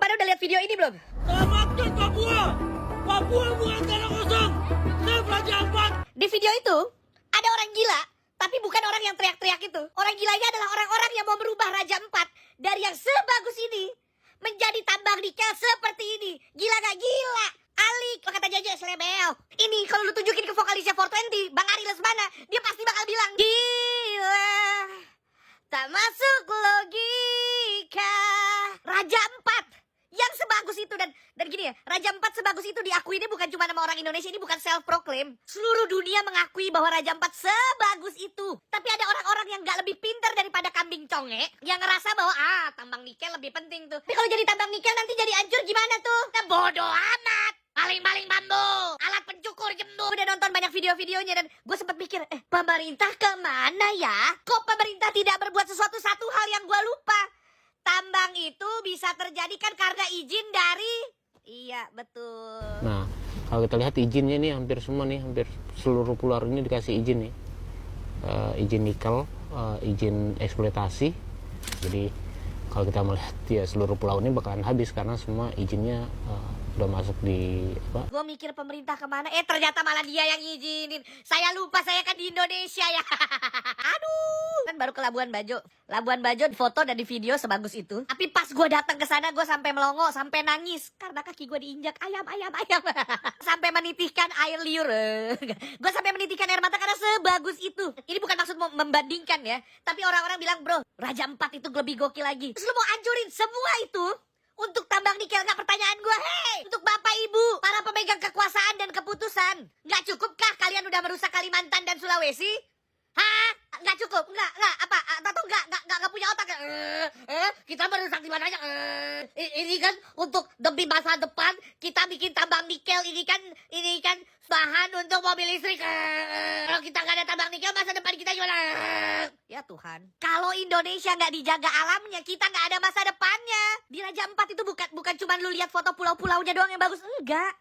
pada udah lihat video ini belum? Selamatkan Papua! Papua bukan tanah kosong! Save Raja Ampat! Di video itu, ada orang gila, tapi bukan orang yang teriak-teriak itu. Orang gilanya adalah orang-orang yang mau merubah Raja Ampat dari yang sebagus ini menjadi tambang nikel seperti ini. Gila gak gila? Alik, lo kata Jaja selebel. Ini kalau lu tunjukin ke vokalisnya 420, Bang Ari Lesmana, dia pasti bakal bilang, gila, tak masuk logika. Raja Ampat yang sebagus itu dan gini ya, Raja Ampat sebagus itu diakui ini bukan cuma nama orang Indonesia, ini bukan self proclaim. Seluruh dunia mengakui bahwa Raja Ampat sebagus itu. Tapi ada orang-orang yang gak lebih pintar daripada kambing conge yang ngerasa bahwa tambang nikel lebih penting tuh. Tapi kalau jadi tambang nikel nanti jadi hancur gimana tuh? Nah, bodoh amat. Maling-maling bambu, alat pencukur jembu. Udah nonton banyak video-videonya dan gue sempat mikir, pemerintah kemana ya? Kok pemerintah tidak berbuat sesuatu satu hal yang gue lupa? Tambang itu bisa terjadi kan karena izin dari... Iya, betul. Nah, kalau kita lihat izinnya nih hampir semua nih, hampir seluruh pulau ini dikasih izin nih. Izin nikel, izin eksploitasi. Jadi kalau kita melihat ya seluruh pulau ini bakalan habis karena semua izinnya udah masuk di apa? Gue mikir pemerintah kemana? Ternyata malah dia yang izinin. Saya lupa, saya kan di Indonesia ya. Aduh, kan baru ke Labuan Bajo. Labuan Bajo di foto dan di video sebagus itu. Tapi pas gue datang ke sana, gue sampai melongo, sampai nangis karena kaki gue diinjak ayam. Sampai menitihkan air liur. Gue sampai menitihkan air mata karena sebagus itu. Ini bukan maksud mau membandingkan ya, tapi orang-orang bilang, bro, Raja Ampat itu lebih gokil lagi. Terus lu mau hancurin semua itu untuk tambang nikel? Nggak, pertanyaan gue, untuk bapak ibu, para pemegang kekuasaan dan keputusan, nggak cukupkah kalian udah merusak Kalimantan dan Sulawesi? Hah? Nggak cukup? Nggak, apa? Atau nggak punya otak? Kita merusak di mananya? Ini kan untuk demi masa depan, kita bikin tambang nikel, ini kan bahan untuk mobil listrik. Kalau kita nggak ada tambang nikel, masa depan kita gimana? Ya Tuhan, kalau Indonesia nggak dijaga alamnya, kita nggak ada masa depannya. Di Raja Ampat itu bukan cuma lu lihat foto pulau-pulaunya doang yang bagus, enggak.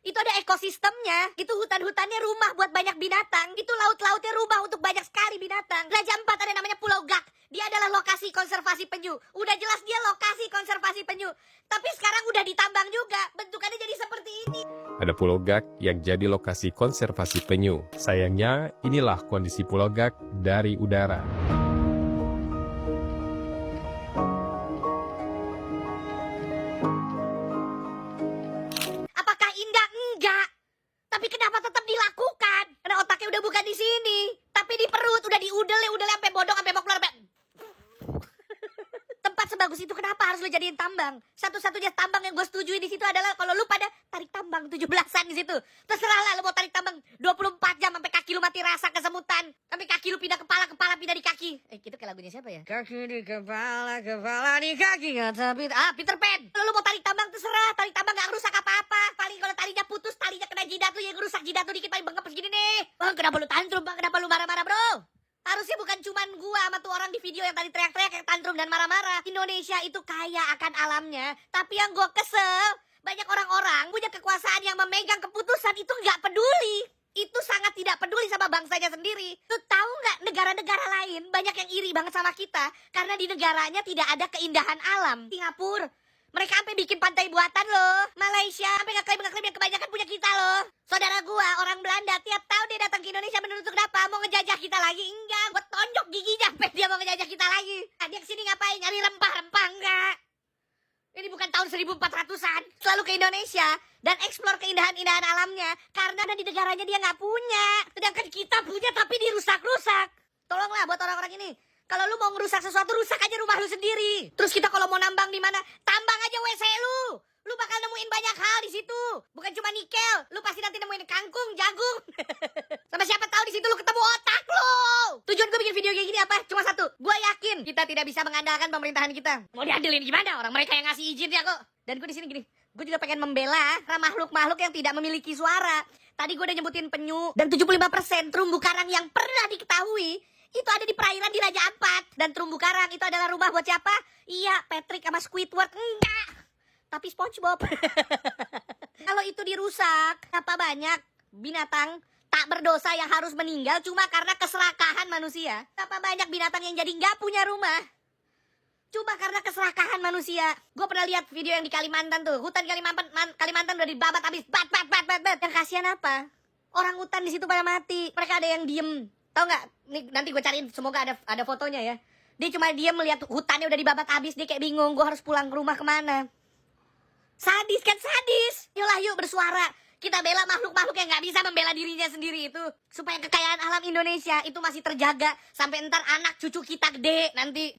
Itu ada ekosistemnya. Itu hutan-hutannya rumah buat banyak binatang. Itu laut-lautnya rumah untuk banyak sekali binatang. Raja Ampat ada namanya Pulau Gak. Dia adalah lokasi konservasi penyu. Udah jelas dia lokasi konservasi penyu. Tapi sekarang udah ditambang juga. Bentukannya jadi seperti ini. Ada Pulau Gak yang jadi lokasi konservasi penyu. Sayangnya, inilah kondisi Pulau Gak dari udara. Apakah indah? Enggak. Tapi kenapa tetap dilakukan? Karena otaknya udah bukan di sini, tapi di perut, udah di udel sampai bodong, sampai mau keluar, tempat sebagus itu kenapa harus lo jadiin tambang? Satu-satunya tambang yang gue setujui di situ adalah kalau lu pada tarik tambang 17-an di situ. Terserah lah lu mau tarik tambang 24 jam sampai kaki lu mati rasa kesemutan, sampai kaki lu pindah kepala pindah di kaki. Gitu kayak lagunya siapa ya? Kaki di kepala di kaki. Tapi Peter Pan. Kalau lu mau tarik tambang terserah, tarik tambang gak ngerusak apa-apa. Paling kalau talinya putus, talinya kena jidat lu, yang ngerusak jidat lu dikit paling bengkep segini nih. Bang, kenapa lu tantrum, Bang? Kenapa lu marah-marah, bro? Harusnya bukan cuman gua sama tuh orang di video yang tadi teriak-teriak, yang tantrum dan marah-marah. Indonesia itu kaya akan alamnya, tapi yang gua kesel, banyak orang-orang punya kekuasaan yang memegang keputusan itu nggak peduli. Itu sangat tidak peduli sama bangsanya sendiri. Tuh tahu nggak, negara-negara lain banyak yang iri banget sama kita karena di negaranya tidak ada keindahan alam. Singapura, mereka sampai bikin pantai buatan loh. Malaysia sampai ngeklaim yang kebanyakan punya kita loh. Saudara gua orang Belanda tiap tahun dia datang ke Indonesia menuntut kenapa? Mau ngejajah kita lagi? Enggak, gua tonjok giginya sampai dia mau ngejajah kita lagi. Dia kesini ngapain? Nyari rempah-rempah? Enggak. Ini bukan tahun 1400-an. Selalu ke Indonesia dan eksplor keindahan-indahan alamnya karena ada di negaranya dia nggak punya. Sedangkan kita punya tapi dirusak-rusak. Tolonglah buat orang-orang ini. Kalau lu mau ngerusak sesuatu, rusak aja rumah lu sendiri. Terus kita kalau mau nambang di mana, tambang aja WC lu. Lu bakal nemuin banyak hal di situ. Bukan cuma nikel, lu pasti nanti nemuin kangkung, jagung. Sama siapa tahu di situ lu ketemu otak lu. Tujuan gue bikin video kayak gini apa? Cuma satu. Gue yakin kita tidak bisa mengandalkan pemerintahan kita. Mau diadilin gimana? Orang mereka yang ngasih izin ya kok. Dan gue di sini gini. Gue juga pengen membela makhluk-makhluk yang tidak memiliki suara. Tadi gue udah nyebutin penyu dan 75% terumbu karang yang pernah diketahui itu ada di perairan di Raja Ampat. Dan terumbu karang itu adalah rumah buat siapa? Iya, Patrick sama Squidward. Enggak, tapi SpongeBob. Kalau itu dirusak, apa banyak binatang tak berdosa yang harus meninggal cuma karena keserakahan manusia? Apa banyak binatang yang jadi nggak punya rumah? Cuma karena keserakahan manusia. Gue pernah lihat video yang di Kalimantan tuh. Hutan Kalimantan udah dibabat habis. Bat. Yang kasihan apa? Orang hutan di situ pada mati. Mereka ada yang diem. Tahu nggak? Nih, nanti gue cariin. Semoga ada fotonya ya. Dia cuma diem melihat hutannya udah dibabat habis. Dia kayak bingung. Gue harus pulang ke rumah kemana? Sadis kan, sadis. Yolah yuk bersuara. Kita bela makhluk-makhluk yang nggak bisa membela dirinya sendiri itu. Supaya kekayaan alam Indonesia itu masih terjaga. Sampai ntar anak cucu kita gede nanti.